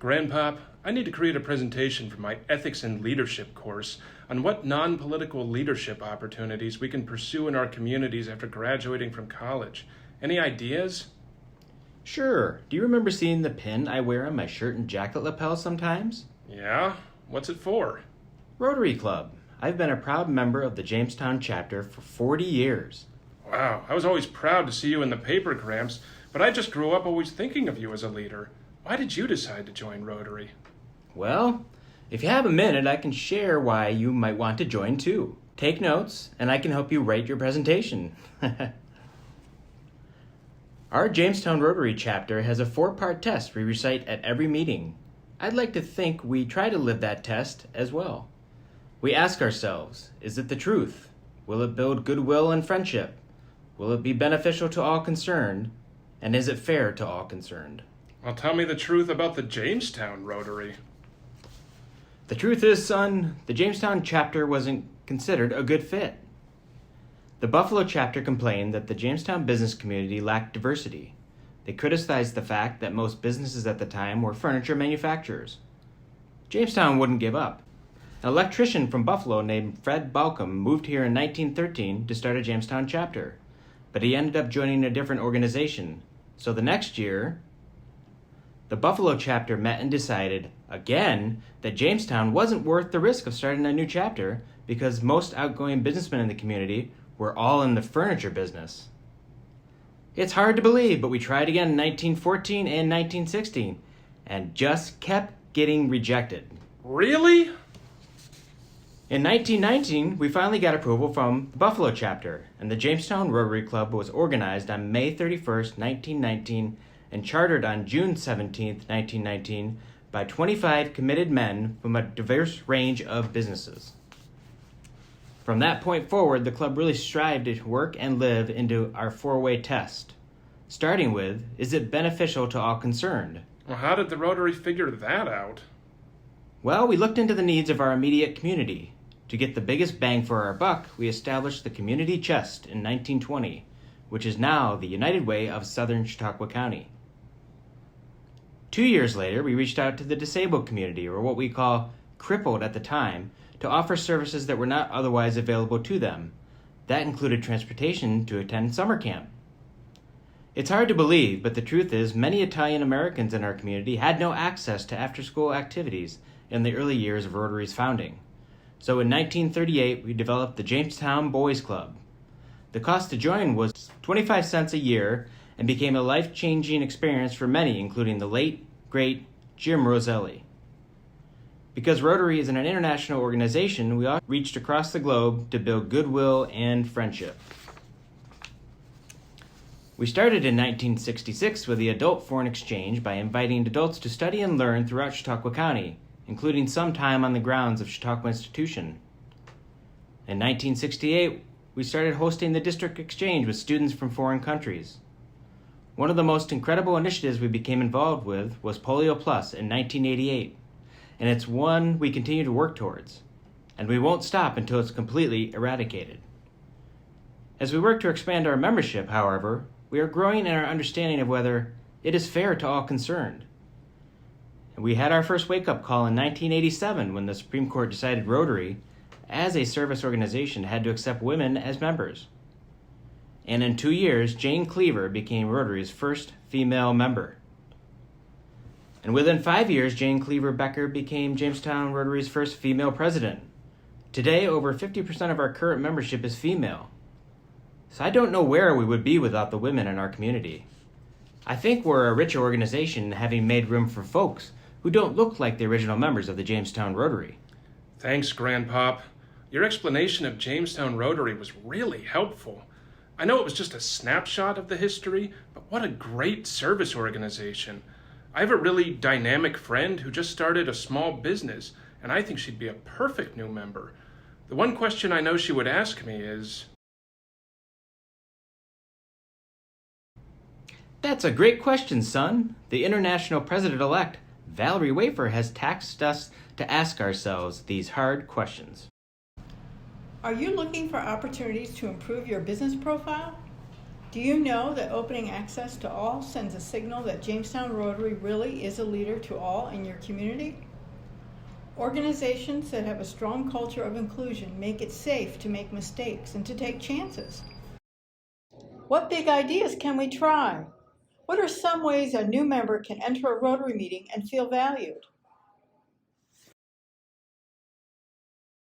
Grandpop, I need to create a presentation for my Ethics and Leadership course on what non-political leadership opportunities we can pursue in our communities after graduating from college. Any ideas? Sure. Do you remember seeing the pin I wear on my shirt and jacket lapels sometimes? Yeah? What's it for? Rotary Club. I've been a proud member of the Jamestown chapter for 40 years. Wow, I was always proud to see you in the paper, Gramps, but I just grew up always thinking of you as a leader. Why did you decide to join Rotary? Well, if you have a minute, I can share why you might want to join too. Take notes, and I can help you write your presentation. Our Jamestown Rotary chapter has a 4-part test we recite at every meeting. I'd like to think we try to live that test as well. We ask ourselves, is it the truth? Will it build goodwill and friendship? Will it be beneficial to all concerned? And is it fair to all concerned? Well, tell me the truth about the Jamestown Rotary. The truth is, son, the Jamestown chapter wasn't considered a good fit. The Buffalo chapter complained that the Jamestown business community lacked diversity. They criticized the fact that most businesses at the time were furniture manufacturers. Jamestown wouldn't give up. An electrician from Buffalo named Fred Balcom moved here in 1913 to start a Jamestown chapter, but he ended up joining a different organization. So the next year, the Buffalo chapter met and decided, again, that Jamestown wasn't worth the risk of starting a new chapter because most outgoing businessmen in the community were all in the furniture business. It's hard to believe, but we tried again in 1914 and 1916 and just kept getting rejected. Really? In 1919, we finally got approval from the Buffalo chapter, and the Jamestown Rotary Club was organized on May 31st, 1919, and chartered on June 17th, 1919, by 25 committed men from a diverse range of businesses. From that point forward, the club really strived to work and live into our 4-way test, starting with, is it beneficial to all concerned? Well, how did the Rotary figure that out? Well, we looked into the needs of our immediate community. To get the biggest bang for our buck, we established the Community Chest in 1920, which is now the United Way of Southern Chautauqua County. 2 years later, we reached out to the disabled community, or what we call crippled at the time, to offer services that were not otherwise available to them. That included transportation to attend summer camp. It's hard to believe, but the truth is many Italian Americans in our community had no access to after-school activities in the early years of Rotary's founding. So in 1938, we developed the Jamestown Boys Club. The cost to join was 25 cents a year and became a life-changing experience for many, including the late, great Jim Roselli. Because Rotary is an international organization, we all reached across the globe to build goodwill and friendship. We started in 1966 with the Adult Foreign Exchange by inviting adults to study and learn throughout Chautauqua County, including some time on the grounds of Chautauqua Institution. In 1968, we started hosting the District Exchange with students from foreign countries. One of the most incredible initiatives we became involved with was Polio Plus in 1988, and it's one we continue to work towards, and we won't stop until it's completely eradicated. As we work to expand our membership, however, we are growing in our understanding of whether it is fair to all concerned. And we had our first wake-up call in 1987 when the Supreme Court decided Rotary, as a service organization, had to accept women as members. And in 2 years, Jane Cleaver became Rotary's first female member. And within 5 years, Jane Cleaver Becker became Jamestown Rotary's first female president. Today, over 50% of our current membership is female. So I don't know where we would be without the women in our community. I think we're a richer organization having made room for folks who don't look like the original members of the Jamestown Rotary. Thanks, Grandpop. Your explanation of Jamestown Rotary was really helpful. I know it was just a snapshot of the history, but what a great service organization. I have a really dynamic friend who just started a small business, and I think she'd be a perfect new member. The one question I know she would ask me is, That's a great question, son. The international president-elect, Valerie Wafer, has tasked us to ask ourselves these hard questions. Are you looking for opportunities to improve your business profile? Do you know that opening access to all sends a signal that Jamestown Rotary really is a leader to all in your community? Organizations that have a strong culture of inclusion make it safe to make mistakes and to take chances. What big ideas can we try? What are some ways a new member can enter a Rotary meeting and feel valued?